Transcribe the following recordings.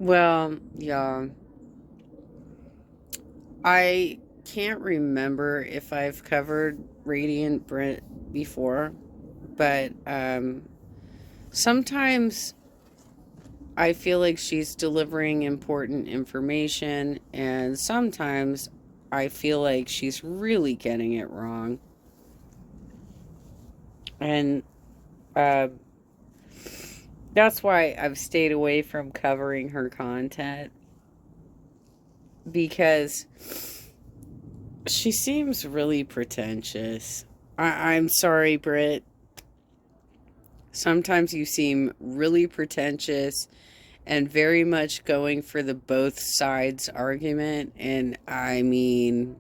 Well, yeah, I can't remember if I've covered Radiant Brent before, but sometimes I feel like she's delivering important information, and sometimes I feel like she's really getting it wrong. And uh, that's why I've stayed away from covering her content because she seems really pretentious. I'm sorry, Britt. Sometimes you seem really pretentious and very much going for the both sides argument. And I mean,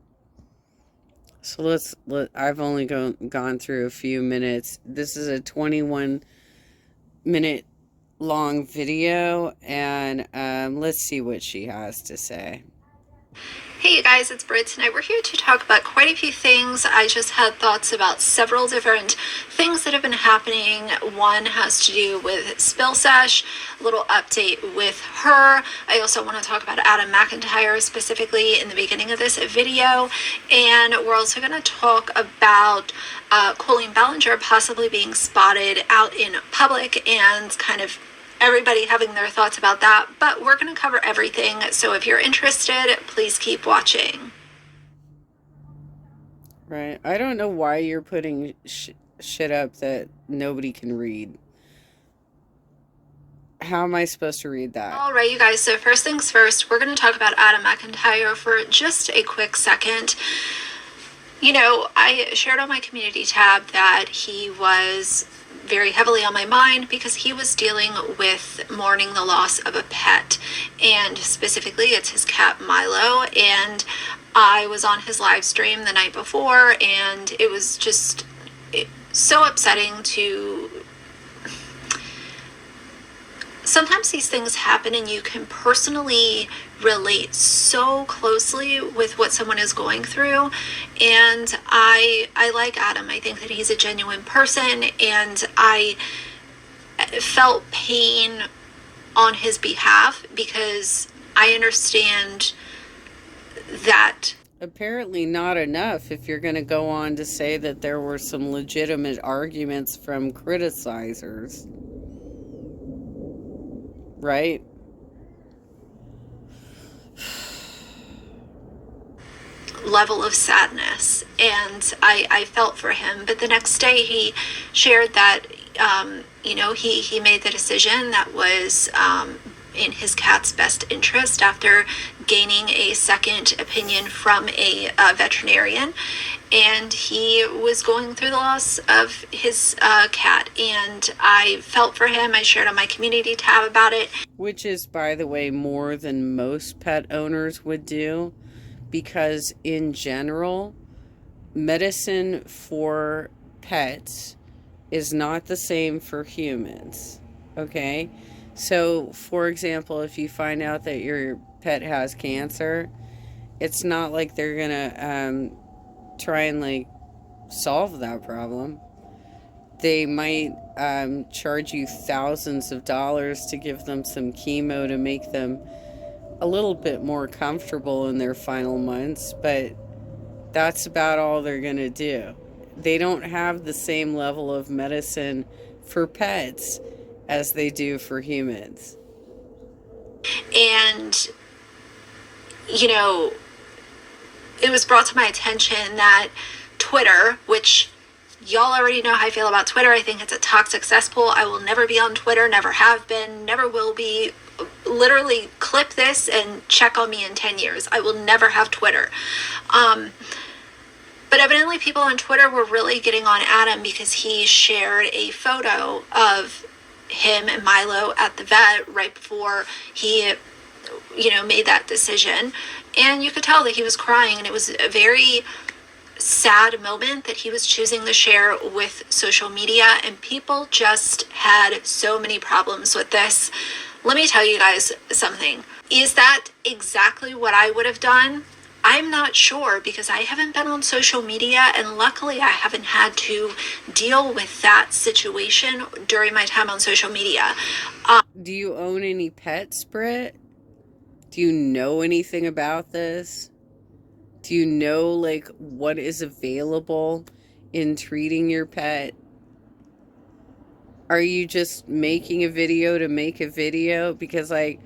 so I've only gone through a few minutes. This is a 21-minute long video, and let's see what she has to say. Hey you guys, it's Britt. Tonight we're here to talk about quite a few things. I just had thoughts about several different things that have been happening. One has to do with Spill Sesh, a little update with her. I also want to talk about Adam McIntyre specifically in the beginning of this video. And we're also going to talk about Colleen Ballinger possibly being spotted out in public and kind of everybody having their thoughts about that, but we're going to cover everything. So if you're interested, please keep watching. Right. I don't know why you're putting shit up that nobody can read. How am I supposed to read that? All right, you guys. So first things first, we're going to talk about Adam McIntyre for just a quick second. You know, I shared on my community tab that he was very heavily on my mind because he was dealing with mourning the loss of a pet, and specifically it's his cat Milo. And I was on his live stream the night before, and it was just so upsetting to sometimes these things happen and you can personally relate so closely with what someone is going through. And I like Adam. I think that he's a genuine person, and I felt pain on his behalf because I understand that. Apparently not enough if you're going to go on to say that there were some legitimate arguments from criticizers. Right? Level of sadness, and I felt for him. But the next day he shared that he made the decision that was in his cat's best interest after gaining a second opinion from a veterinarian, and he was going through the loss of his cat. And I felt for him. I shared on my community tab about it, which is, by the way, more than most pet owners would do, because in general, medicine for pets is not the same for humans. Okay? So, for example, if you find out that your pet has cancer, it's not like they're gonna try and solve that problem. They might charge you thousands of dollars to give them some chemo to make them a little bit more comfortable in their final months, but that's about all they're gonna do. They don't have the same level of medicine for pets as they do for humans. And it was brought to my attention that Twitter, which y'all already know how I feel about Twitter. I think it's a toxic cesspool. I will never be on Twitter, never have been, never will be. Literally clip this and check on me in 10 years. I will never have Twitter. But evidently people on Twitter were really getting on Adam because he shared a photo of him and Milo at the vet right before he made that decision. And you could tell that he was crying, and it was a very sad moment that he was choosing to share with social media, and people just had so many problems with this. Let me tell you guys something. Is that exactly what I would have done? I'm not sure, because I haven't been on social media, and luckily I haven't had to deal with that situation during my time on social media. Do you own any pets, Britt? Do you know anything about this? Do you know, like, what is available in treating your pet? Are you just making a video to make a video? Because, like,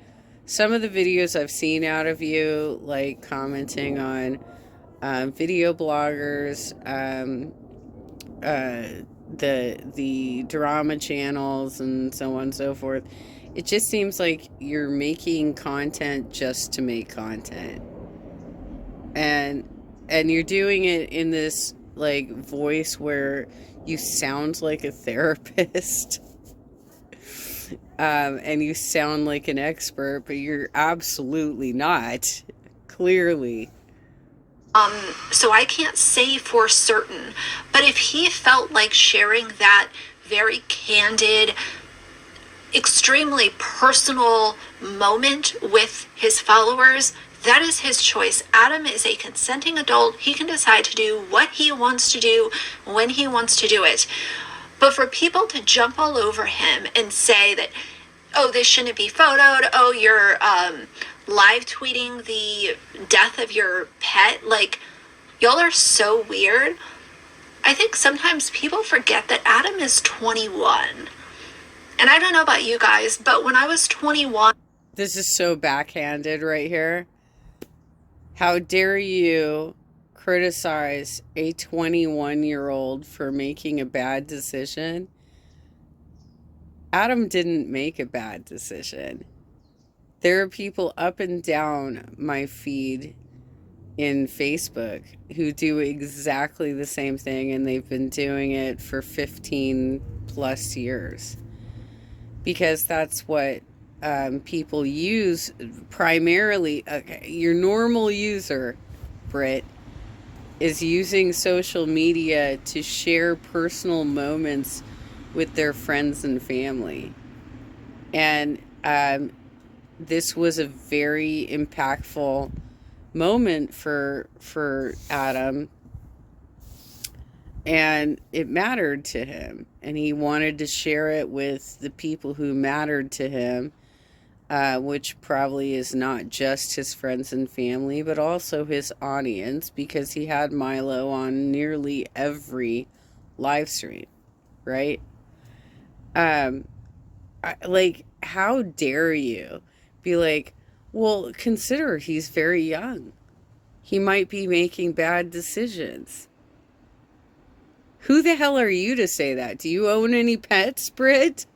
some of the videos I've seen out of you, like commenting on video bloggers, the drama channels, and so on and so forth, it just seems like you're making content just to make content, and you're doing it in this like voice where you sound like a therapist. And you sound like an expert, but you're absolutely not, clearly. So I can't say for certain, but if he felt like sharing that very candid, extremely personal moment with his followers, that is his choice. Adam is a consenting adult. He can decide to do what he wants to do when he wants to do it. But for people to jump all over him and say that, oh, this shouldn't be photoed, oh, you're live tweeting the death of your pet, like, y'all are so weird. I think sometimes people forget that Adam is 21. And I don't know about you guys, but when I was 21... This is so backhanded right here. How dare you criticize a 21-year-old for making a bad decision? Adam didn't make a bad decision. There are people up and down my feed in Facebook who do exactly the same thing, and they've been doing it for 15 plus years. Because that's what people use primarily. Okay, your normal user, Britt, is using social media to share personal moments with their friends and family. And this was a very impactful moment for Adam, and it mattered to him, and he wanted to share it with the people who mattered to him, which probably is not just his friends and family, but also his audience, because he had Milo on nearly every live stream, right? Like, how dare you be like, well, consider he's very young. He might be making bad decisions. Who the hell are you to say that? Do you own any pets, Britt?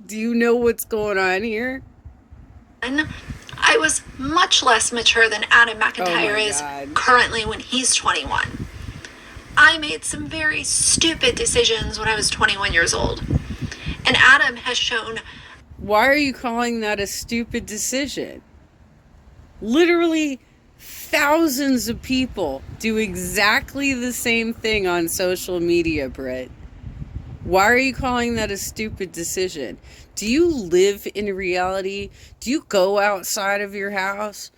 Do you know what's going on here? I was much less mature than Adam McIntyre is currently when he's 21. I made some very stupid decisions when I was 21 years old. And Adam has shown... Why are you calling that a stupid decision? Literally thousands of people do exactly the same thing on social media, Britt. Why are you calling that a stupid decision? Do you live in reality? Do you go outside of your house?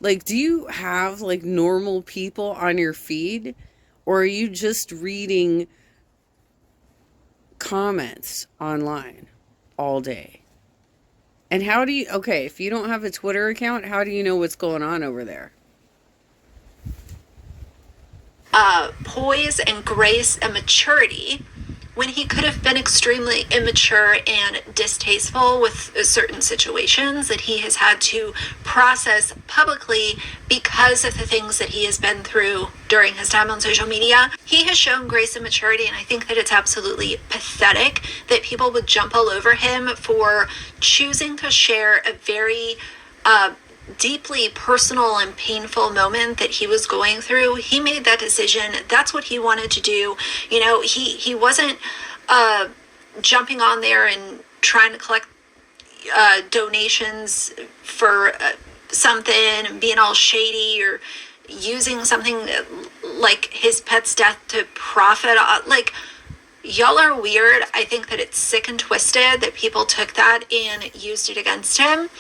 Like, do you have, like, normal people on your feed? Or are you just reading comments online all day? And how do you... Okay, if you don't have a Twitter account, how do you know what's going on over there? Poise and grace and maturity when he could have been extremely immature and distasteful with certain situations that he has had to process publicly because of the things that he has been through during his time on social media. He has shown grace and maturity, and I think that it's absolutely pathetic that people would jump all over him for choosing to share a very deeply personal and painful moment that he was going through. He made that decision. That's what he wanted to do. You know, he wasn't jumping on there and trying to collect donations for something and being all shady or using something like his pet's death to profit. Like, y'all are weird. I think that it's sick and twisted that people took that and used it against him.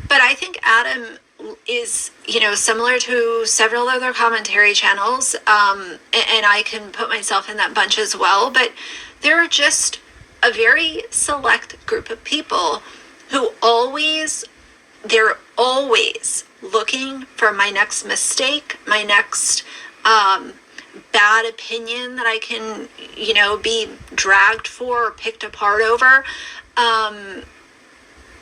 But I think Adam is, you know, similar to several other commentary channels, and I can put myself in that bunch as well, but there are just a very select group of people who their always looking for my next mistake, my next bad opinion that I can, be dragged for or picked apart over.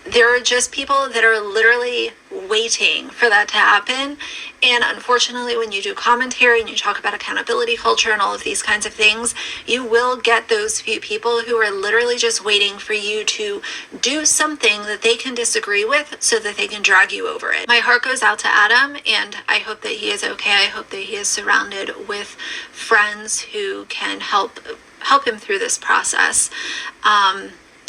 There are just people that are literally waiting for that to happen. And unfortunately, when you do commentary and you talk about accountability culture and all of these kinds of things, you will get those few people who are literally just waiting for you to do something that they can disagree with so that they can drag you over it. My heart goes out to Adam, and I hope that he is okay. I hope that he is surrounded with friends who can help him through this process.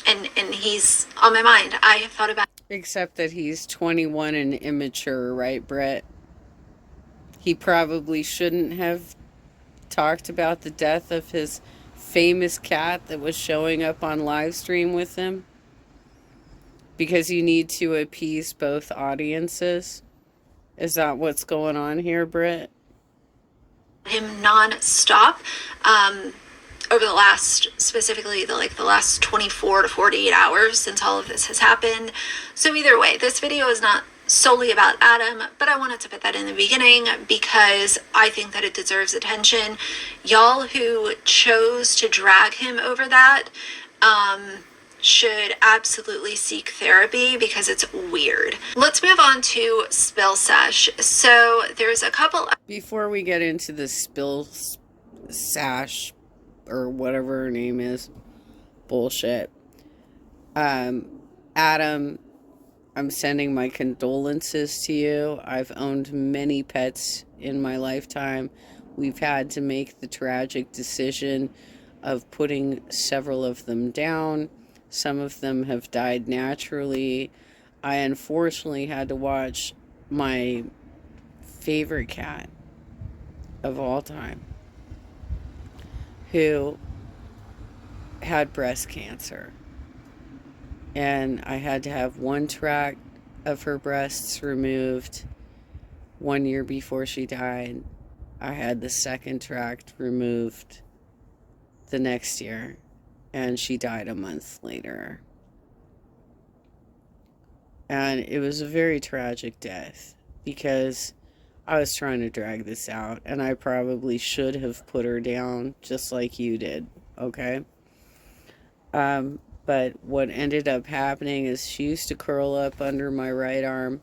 And he's on my mind. I have thought about. Except that he's 21 and immature, right, Brett? He probably shouldn't have talked about the death of his famous cat that was showing up on live stream with him. Because you need to appease both audiences. Is that what's going on here, Britt? Him non-stop. Over the last, specifically the last 24 to 48 hours since all of this has happened. So either way, this video is not solely about Adam, but I wanted to put that in the beginning because I think that it deserves attention. Y'all who chose to drag him over that, should absolutely seek therapy because it's weird. Let's move on to Spill Sesh. So there's a couple. Before we get into the Spill Sash, or whatever her name is, bullshit. Adam, I'm sending my condolences to you. I've owned many pets in my lifetime. We've had to make the tragic decision of putting several of them down. Some of them have died naturally. I unfortunately had to watch my favorite cat of all time, who had breast cancer. And I had to have one tract of her breasts removed 1 year before she died. I had the second tract removed the next year, and she died a month later. And it was a very tragic death because I was trying to drag this out, and I probably should have put her down just like you did, okay? But what ended up happening is she used to curl up under my right arm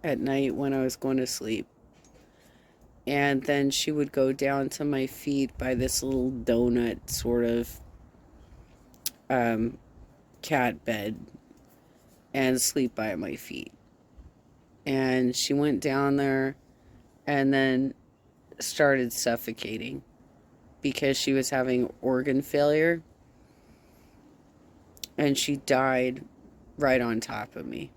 at night when I was going to sleep. And then she would go down to my feet by this little donut sort of cat bed and sleep by my feet. And she went down there and then started suffocating because she was having organ failure. And she died right on top of me.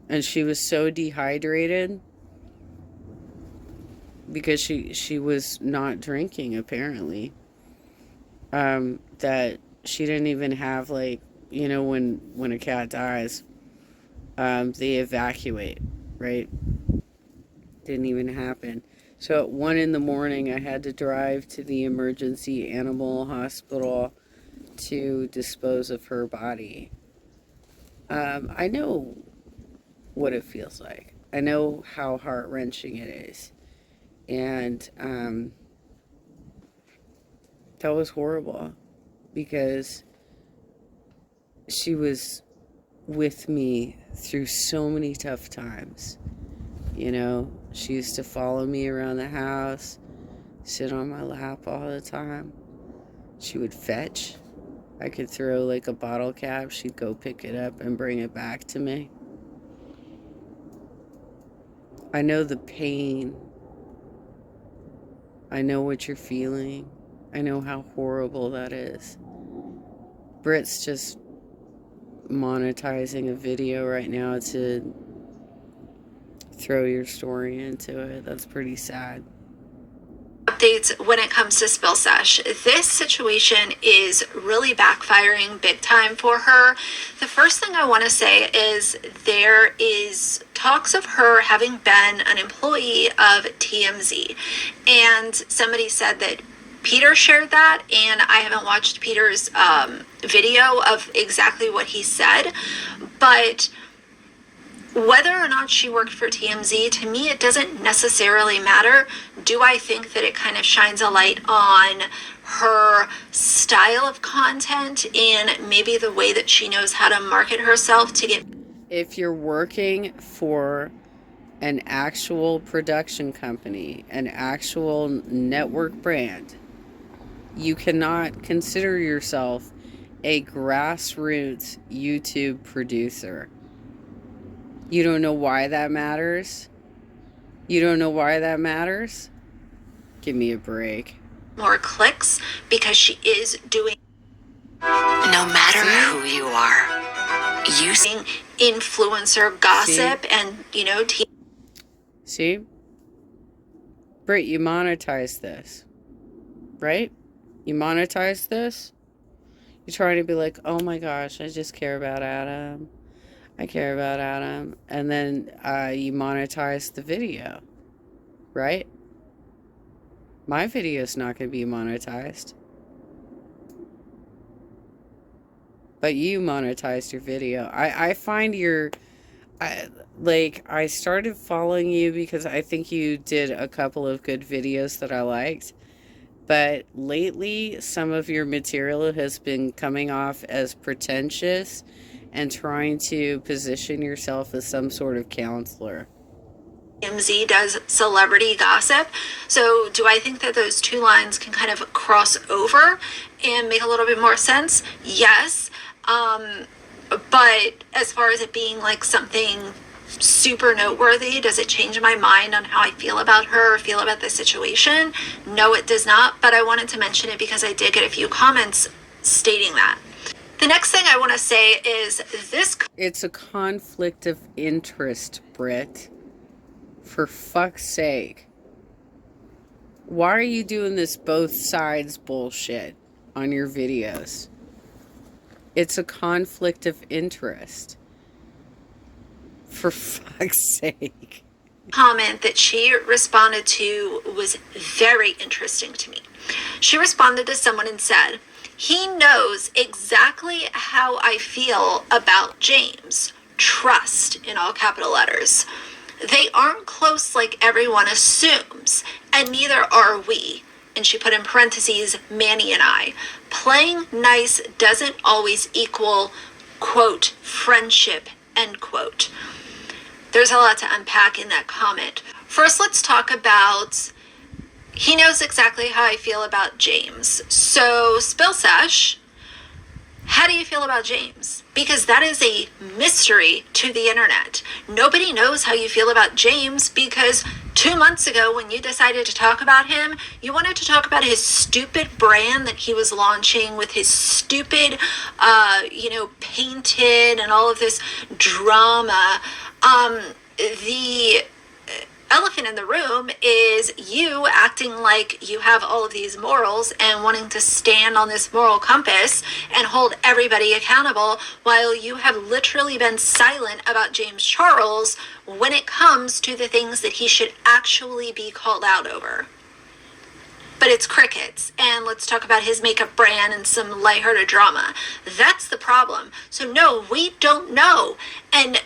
And she was so dehydrated because she was not drinking, apparently. That she didn't even have, like, you know, when a cat dies, they evacuate, right? Didn't even happen. So at 1 a.m, I had to drive to the emergency animal hospital to dispose of her body. I know what it feels like. I know how heart-wrenching it is. And that was horrible because she was with me through so many tough times. You know, she used to follow me around the house, sit on my lap all the time. She would fetch. I could throw like a bottle cap. She'd go pick it up and bring it back to me. I know the pain. I know what you're feeling. I know how horrible that is. Britt's just monetizing a video right now to throw your story into it. That's pretty sad. Updates when it comes to Spill Sesh. This situation is really backfiring big time for her. The first thing I want to say is there is talks of her having been an employee of TMZ, and somebody said that Peter shared that, and I haven't watched Peter's video of exactly what he said, but whether or not she worked for TMZ, to me, it doesn't necessarily matter. Do I think that it kind of shines a light on her style of content and maybe the way that she knows how to market herself to get... If you're working for an actual production company, an actual network brand, you cannot consider yourself a grassroots YouTube producer. You don't know why that matters? You don't know why that matters? Give me a break. More clicks because she is doing... No matter who you are, using influencer gossip. See? And, you know... See? Britt, you monetize this. Right? You monetize this? You're trying to be like, oh my gosh, I just care about Adam. I care about Adam. And then you monetize the video. Right? My video's not going to be monetized. But you monetized your video. I find I started following you because I think you did a couple of good videos that I liked. But lately, some of your material has been coming off as pretentious and trying to position yourself as some sort of counselor. TMZ does celebrity gossip. So do I think that those two lines can kind of cross over and make a little bit more sense? Yes. But as far as it being like something super noteworthy, does it change my mind on how I feel about her or feel about the situation? No, it does not. But I wanted to mention it because I did get a few comments stating that. The next thing I want to say is this... It's a conflict of interest, Britt. For fuck's sake. Why are you doing this both sides bullshit on your videos? It's a conflict of interest. For fuck's sake. Comment that she responded to was very interesting to me. She responded to someone and said, "He knows exactly how I feel about James. Trust," in all capital letters. "They aren't close like everyone assumes, and neither are we." And she put in parentheses, Manny and I. "Playing nice doesn't always equal, quote, friendship," end quote. There's a lot to unpack in that comment. First, let's talk about, he knows exactly how I feel about James. So, Spill Sesh, how do you feel about James? Because that is a mystery to the internet. Nobody knows how you feel about James because 2 months ago when you decided to talk about him, you wanted to talk about his stupid brand that he was launching with his stupid, painted and all of this drama. The elephant in the room is you acting like you have all of these morals and wanting to stand on this moral compass and hold everybody accountable while you have literally been silent about James Charles when it comes to the things that he should actually be called out over. But it's crickets, and let's talk about his makeup brand and some lighthearted drama. That's the problem. So no, we don't know. And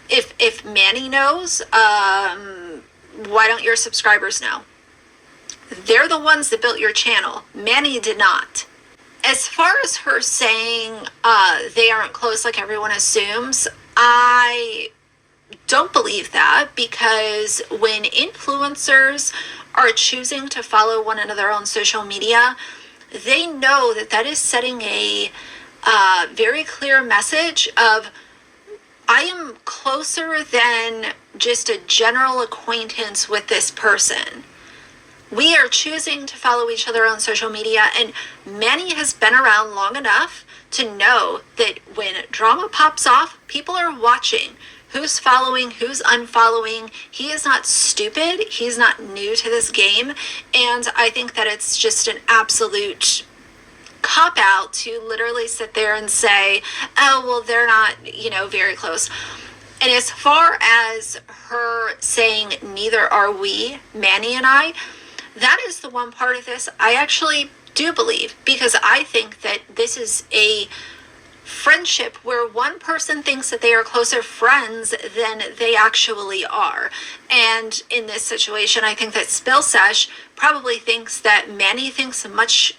if Manny knows, why don't your subscribers know? They're the ones that built your channel. Manny did not. As far as her saying they aren't close like everyone assumes, I don't believe that, because when influencers are choosing to follow one another on social media, they know that that is setting a very clear message of, I am closer than just a general acquaintance with this person. We are choosing to follow each other on social media, and Manny has been around long enough to know that when drama pops off, people are watching. Who's following, who's unfollowing. He is not stupid. He's not new to this game. And I think that it's just an absolute cop-out to literally sit there and say, oh, well, they're not, very close. And as far as her saying, neither are we, Manny and I, That is the one part of this I actually do believe, because I think that this is a friendship where one person thinks that they are closer friends than they actually are. And in this situation, I think that Spill Sesh probably thinks that Manny thinks much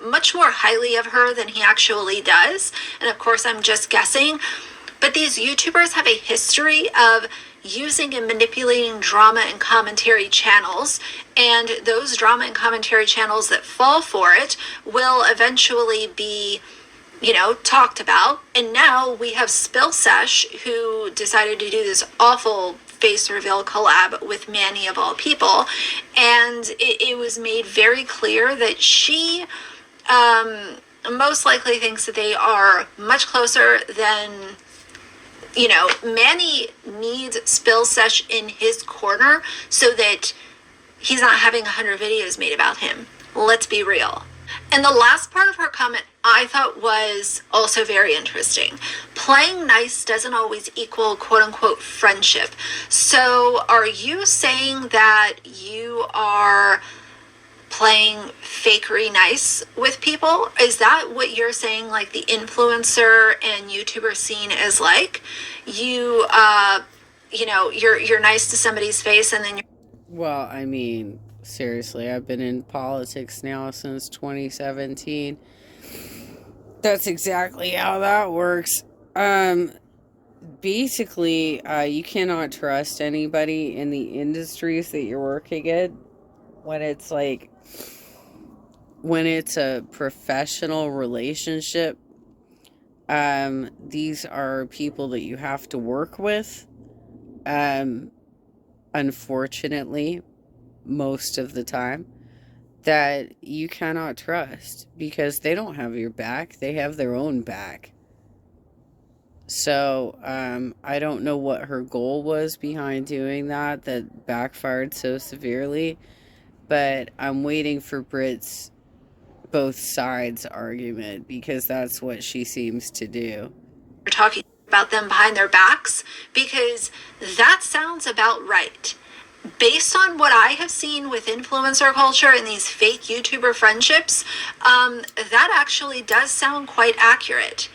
more highly of her than he actually does. And of course, I'm just guessing. But these YouTubers have a history of using and manipulating drama and commentary channels, and those drama and commentary channels that fall for it will eventually be, talked about. And now we have Spill Sesh, who decided to do this awful face reveal collab with Manny of all people, and it was made very clear that she most likely thinks that they are much closer than, Manny needs Spill Sesh in his corner so that he's not having 100 videos made about him. Let's be real. And the last part of her comment I thought was also very interesting. Playing nice doesn't always equal quote unquote friendship. So are you saying that you are playing fakery nice with people? Is that what you're saying, like the influencer and YouTuber scene is like? You're nice to somebody's face and then you're... Well, I mean, seriously, I've been in politics now since 2017. That's exactly how that works. Basically, you cannot trust anybody in the industries that you're working in when it's a professional relationship. These are people that you have to work with. Unfortunately, most of the time, that you cannot trust because they don't have your back. They have their own back. So, I don't know what her goal was behind doing that backfired so severely, but I'm waiting for Brit's both sides argument because that's what she seems to do. You're talking about them behind their backs, because that sounds about right. Based on what I have seen with influencer culture and these fake YouTuber friendships, that actually does sound quite accurate.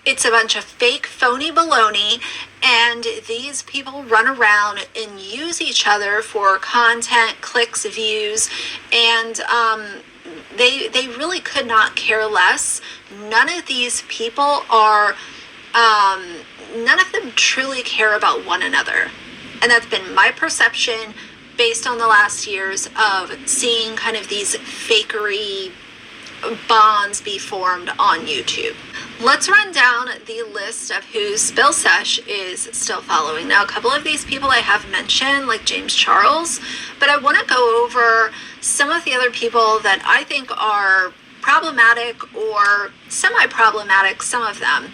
It's a bunch of fake, phony baloney, and these people run around and use each other for content, clicks, views, and they really could not care less. None of these people are, none of them truly care about one another. And that's been my perception based on the last years of seeing kind of these fakery bonds be formed on YouTube. Let's run down the list of who Spill Sesh is still following. Now, a couple of these people I have mentioned, like James Charles, but I want to go over some of the other people that I think are problematic or semi-problematic, some of them.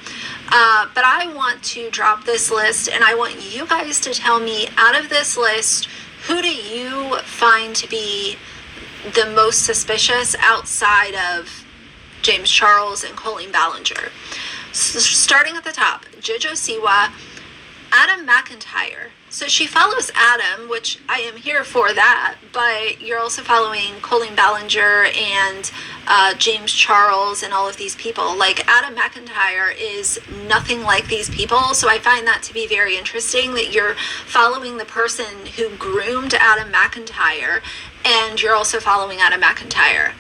But I want to drop this list, and I want you guys to tell me, out of this list, who do you find to be the most suspicious outside of James Charles and Colleen Ballinger? So starting at the top, Jojo Siwa, Adam McIntyre. So she follows Adam, which I am here for that, but you're also following Colleen Ballinger and James Charles and all of these people. Like, Adam McIntyre is nothing like these people, so I find that to be very interesting that you're following the person who groomed Adam McIntyre, and you're also following Adam McIntyre.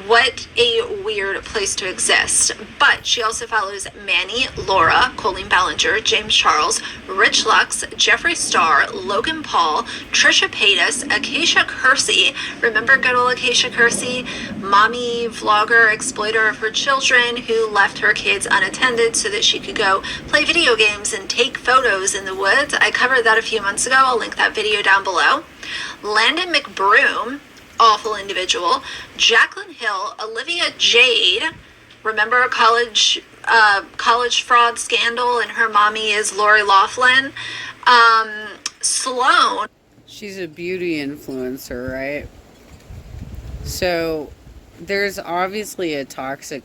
What a weird place to exist. But she also follows Manny, Laura, Colleen Ballinger, James Charles, Rich Lux, Jeffree Star, Logan Paul, Trisha Paytas, Acacia Kersey. Remember good old Acacia Kersey? Mommy, vlogger, exploiter of her children who left her kids unattended so that she could go play video games and take photos in the woods. I covered that a few months ago. I'll link that video down below. Landon McBroom, awful individual. Jaclyn Hill, Olivia Jade, remember a college fraud scandal, and her mommy is Lori Loughlin. Sloan. She's a beauty influencer, right? So there's obviously a toxic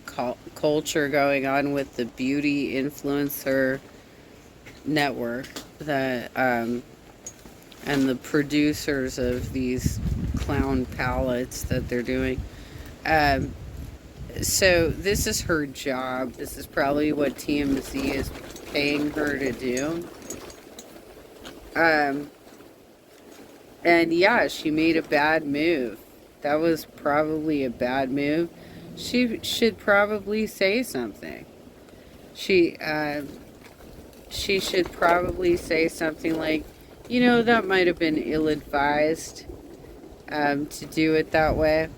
culture going on with the beauty influencer network that and the producers of these clown palettes that they're doing. Um, so this is her job. This is probably what TMZ is paying her to do. And yeah, she made a bad move. That was probably a bad move. She should probably say something. She should probably say something like, that might have been ill-advised to do it that way.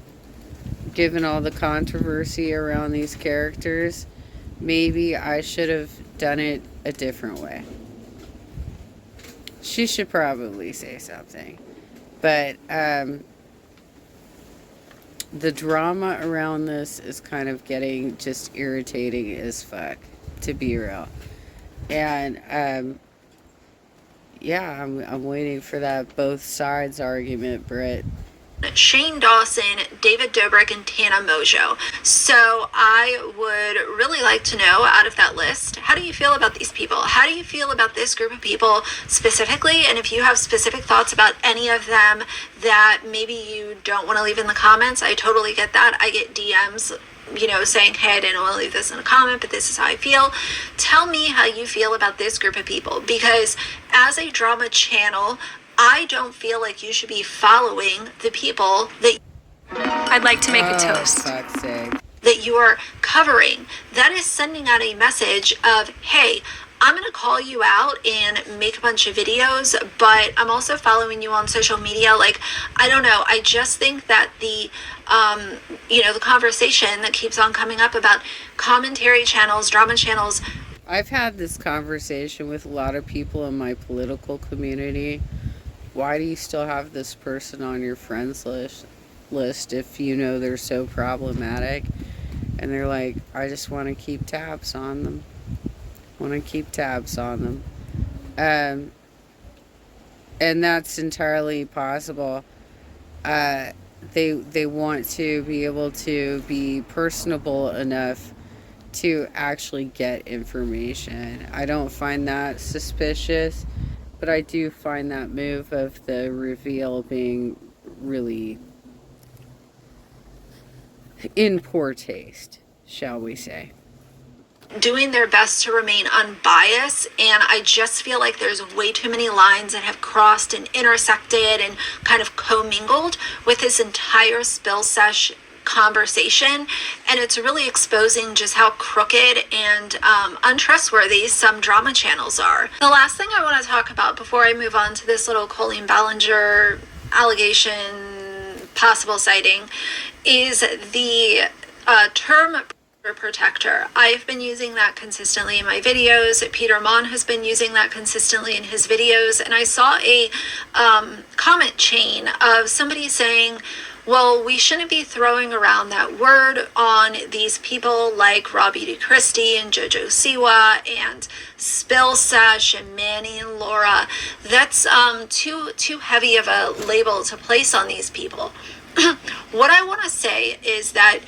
Given all the controversy around these characters, maybe I should have done it a different way. She should probably say something. But the drama around this is kind of getting just irritating as fuck, to be real. And yeah, I'm waiting for that both sides argument, Britt. Shane Dawson, David Dobrik, and Tana Mojo. So I would really like to know, out of that list, how do you feel about these people? How do you feel about this group of people specifically? And if you have specific thoughts about any of them that maybe you don't want to leave in the comments, I totally get that. I get DMs, saying, hey, I didn't want to leave this in a comment, but this is how I feel. Tell me how you feel about this group of people, because as a drama channel, I don't feel like you should be following the people that I'd like to make a toast. Fuck's sake. that you are covering. That is sending out a message of, hey, I'm going to call you out and make a bunch of videos, but I'm also following you on social media. Like, I don't know. I just think that the conversation that keeps on coming up about commentary channels, drama channels. I've had this conversation with a lot of people in my political community. Why do you still have this person on your friends list if you know they're so problematic? And they're like, I just want to keep tabs on them. And that's entirely possible. They want to be able to be personable enough to actually get information. I don't find that suspicious. But I do find that move of the reveal being really in poor taste, shall we say. Doing their best to remain unbiased, and I just feel like there's way too many lines that have crossed and intersected and kind of commingled with this entire spill sesh conversation, and it's really exposing just how crooked and untrustworthy some drama channels are. The last thing I want to talk about before I move on to this little Colleen Ballinger allegation possible sighting is the term protector. I've been using that consistently in my videos. Peter Mon has been using that consistently in his videos, and I saw a comment chain of somebody saying, well, we shouldn't be throwing around that word on these people like Robbie DeChristie and JoJo Siwa and Spill Sesh and Manny and Laura. That's too heavy of a label to place on these people. What I want to say is that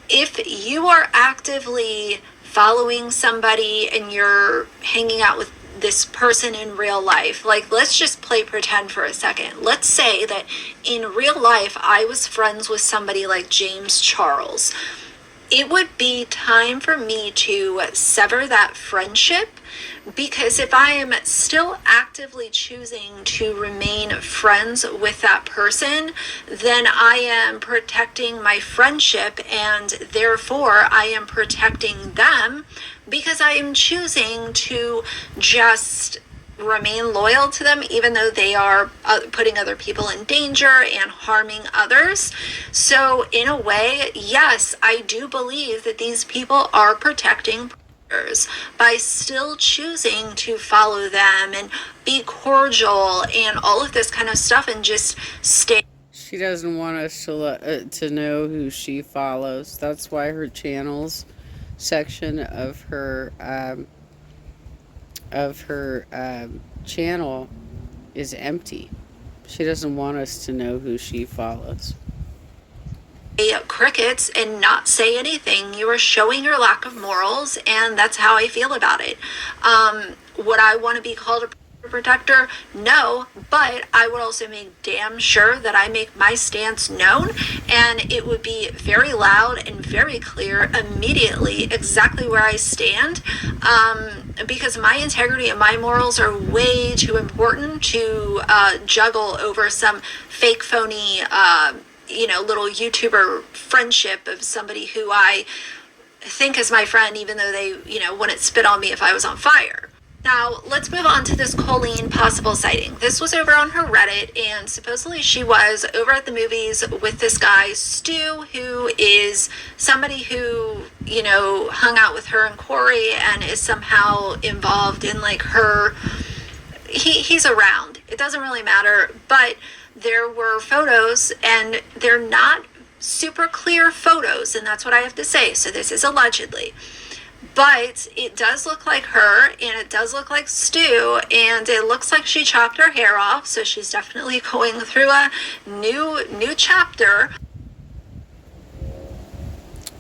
if you are actively following somebody and you're hanging out with this person in real life, like, let's just play pretend for a second. Let's say that in real life I was friends with somebody like James Charles. It would be time for me to sever that friendship, because if I am still actively choosing to remain friends with that person, then I am protecting my friendship, and therefore I am protecting them, because I am choosing to just remain loyal to them, even though they are putting other people in danger and harming others. So in a way, yes, I do believe that these people are protecting by still choosing to follow them and be cordial and all of this kind of stuff, and just stay. She doesn't want us to know who she follows. That's why her channels section of her channel is empty. She doesn't want us to know who she follows. Crickets and not say anything. You are showing your lack of morals, and that's how I feel about it. Would I want to be called a protector? No, but I would also make damn sure that I make my stance known, and it would be very loud and very clear immediately exactly where I stand, because my integrity and my morals are way too important to juggle over some fake, phony, little YouTuber friendship of somebody who I think is my friend, even though they, wouldn't spit on me if I was on fire. Now, let's move on to this Colleen possible sighting. This was over on her Reddit, and supposedly she was over at the movies with this guy, Stu, who is somebody who, hung out with her and Corey and is somehow involved in, like, her... He's around. It doesn't really matter, but there were photos, and they're not super clear photos, and that's what I have to say. So this is allegedly. But it does look like her, and it does look like Stu, and it looks like she chopped her hair off, so she's definitely going through a new chapter.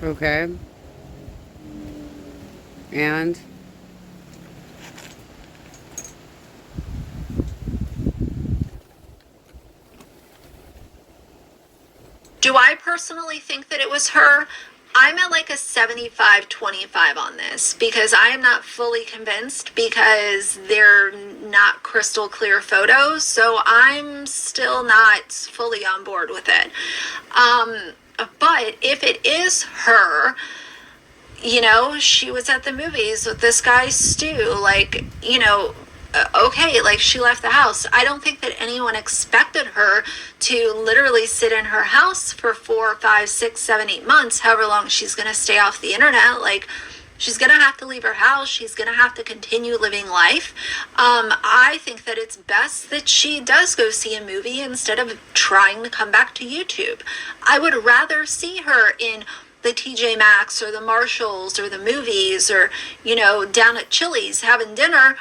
Okay. And? Do I personally think that it was her? I'm at like a 75-25 on this because I am not fully convinced because they're not crystal clear photos. So I'm still not fully on board with it. But if it is her, she was at the movies with this guy, Stu, okay, like she left the house. I don't think that anyone expected her to literally sit in her house for 4, 5, 6, 7, 8 months, however long she's going to stay off the internet. Like, she's going to have to leave her house. She's going to have to continue living life. I think that it's best that she does go see a movie instead of trying to come back to YouTube. I would rather see her in the TJ Maxx or the Marshalls or the movies or, down at Chili's having dinner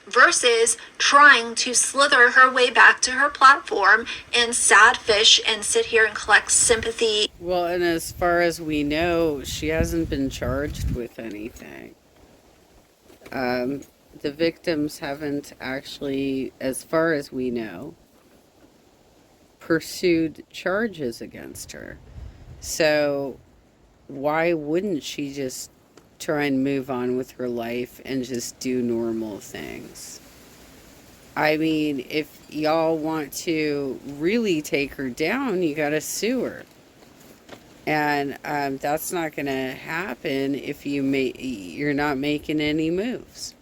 versus trying to slither her way back to her platform and sad fish and sit here and collect sympathy. Well, and as far as we know, she hasn't been charged with anything. The victims haven't actually, as far as we know, pursued charges against her. So why wouldn't she just try and move on with her life and just do normal things? I mean, if y'all want to really take her down, you gotta sue her. And that's not gonna happen if you're not making any moves.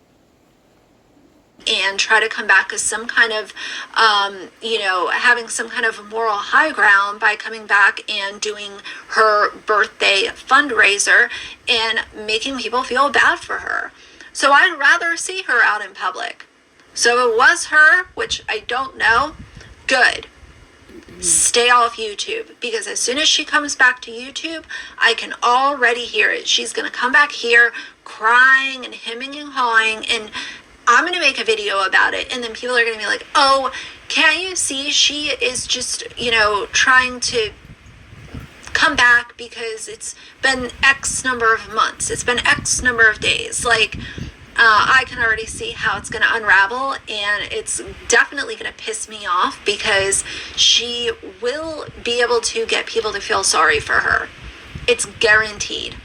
And try to come back as some kind of, having some kind of moral high ground by coming back and doing her birthday fundraiser and making people feel bad for her. So I'd rather see her out in public. So if it was her, which I don't know, good. Stay off YouTube, because as soon as she comes back to YouTube, I can already hear it. She's going to come back here crying and hemming and hawing, and I'm going to make a video about it, and then people are going to be like, oh, can't you see she is just, trying to come back because it's been X number of months. It's been X number of days. Like, I can already see how it's going to unravel, and it's definitely going to piss me off because she will be able to get people to feel sorry for her. It's guaranteed.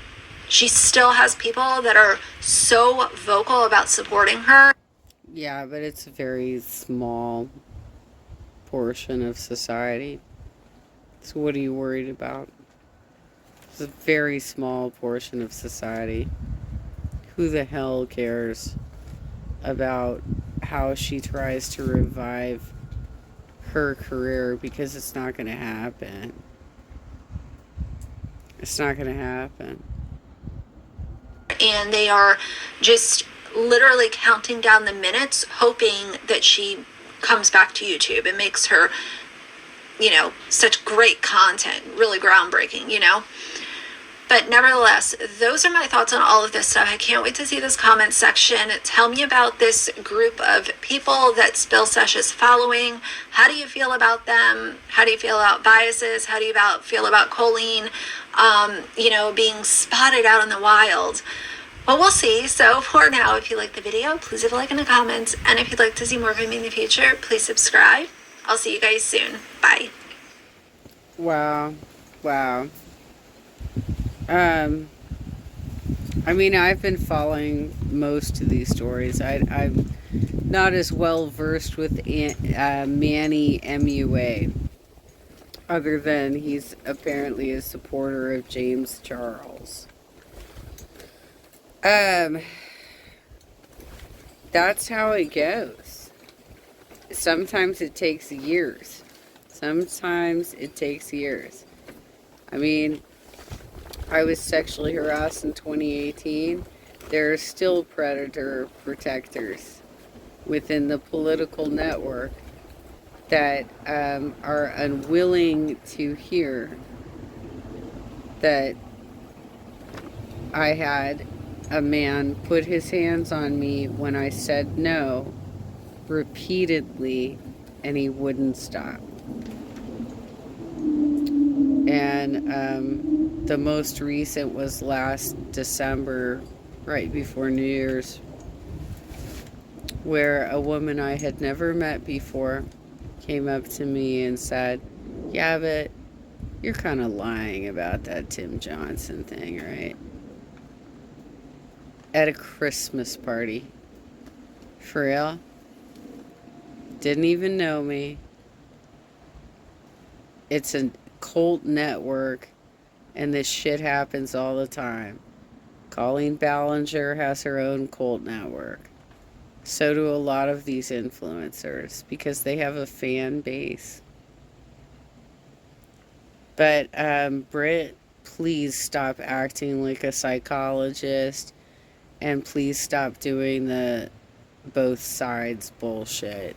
She still has people that are so vocal about supporting her. Yeah, but it's a very small portion of society. So what are you worried about? It's a very small portion of society. Who the hell cares about how she tries to revive her career? Because it's not going to happen. It's not going to happen. And they are just literally counting down the minutes, hoping that she comes back to YouTube and makes her, such great content, really groundbreaking, But nevertheless, those are my thoughts on all of this stuff. I can't wait to see this comment section. Tell me about this group of people that Spill Sesh is following. How do you feel about them? How do you feel about biases? How do you feel about Colleen, being spotted out in the wild? Well, we'll see. So for now, if you like the video, please leave a like in the comments. And if you'd like to see more from me in the future, please subscribe. I'll see you guys soon. Bye. Wow. Wow. I mean, I've been following most of these stories. I'm not as well versed with Manny MUA, other than he's apparently a supporter of James Charles. That's how it goes. Sometimes it takes years. Sometimes it takes years. I mean, I was sexually harassed in 2018. There are still predator protectors within the political network that are unwilling to hear that I had a man put his hands on me when I said no repeatedly, and he wouldn't stop. And the most recent was last December, right before New Year's, where a woman I had never met before came up to me and said, "Yeah, but you're kind of lying about that Tim Johnson thing, right?" At a Christmas party. For real? Didn't even know me. It's a cult network, and this shit happens all the time. Colleen Ballinger has her own cult network. So do a lot of these influencers, because they have a fan base. But, Britt, please stop acting like a psychologist, and please stop doing the both sides bullshit.